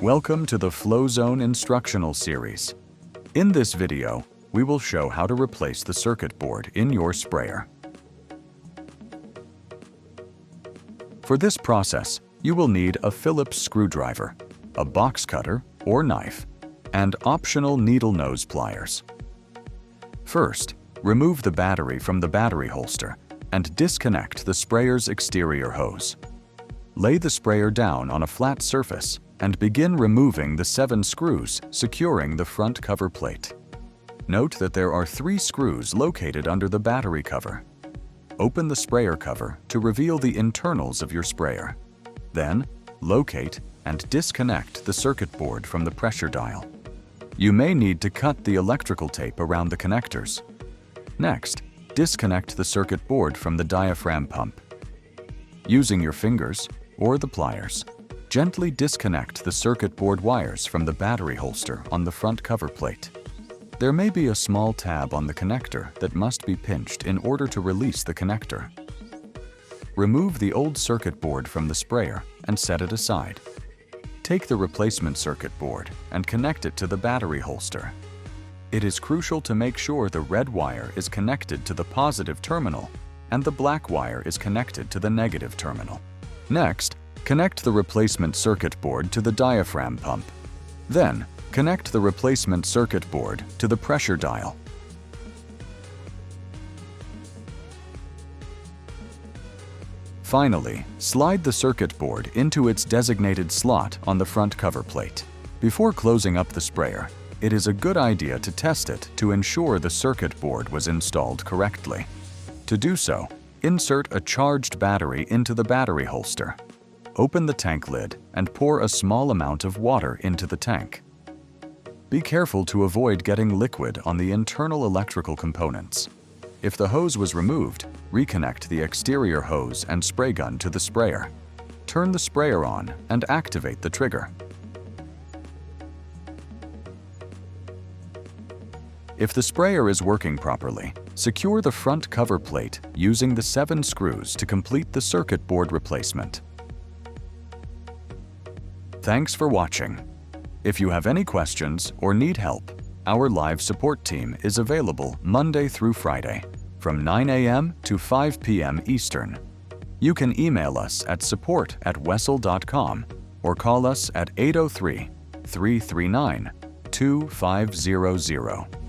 Welcome to the FlowZone instructional series. In this video, we will show how to replace the circuit board in your sprayer. For this process, you will need a Phillips screwdriver, a box cutter or knife, and optional needle nose pliers. First, remove the battery from the battery holster and disconnect the sprayer's exterior hose. Lay the sprayer down on a flat surface and begin removing the 7 screws securing the front cover plate. Note that there are 3 screws located under the battery cover. Open the sprayer cover to reveal the internals of your sprayer. Then, locate and disconnect the circuit board from the pressure dial. You may need to cut the electrical tape around the connectors. Next, disconnect the circuit board from the diaphragm pump. Using your fingers or the pliers, gently disconnect the circuit board wires from the battery holster on the front cover plate. There may be a small tab on the connector that must be pinched in order to release the connector. Remove the old circuit board from the sprayer and set it aside. Take the replacement circuit board and connect it to the battery holster. It is crucial to make sure the red wire is connected to the positive terminal and the black wire is connected to the negative terminal. Next, connect the replacement circuit board to the diaphragm pump. Then, connect the replacement circuit board to the pressure dial. Finally, slide the circuit board into its designated slot on the front cover plate. Before closing up the sprayer, it is a good idea to test it to ensure the circuit board was installed correctly. To do so, insert a charged battery into the battery holster. Open the tank lid and pour a small amount of water into the tank. Be careful to avoid getting liquid on the internal electrical components. If the hose was removed, reconnect the exterior hose and spray gun to the sprayer. Turn the sprayer on and activate the trigger. If the sprayer is working properly, secure the front cover plate using the 7 screws to complete the circuit board replacement. Thanks for watching. If you have any questions or need help, our live support team is available Monday through Friday from 9 a.m. to 5 p.m. Eastern. You can email us at support@wessel.com or call us at 803-339-2500.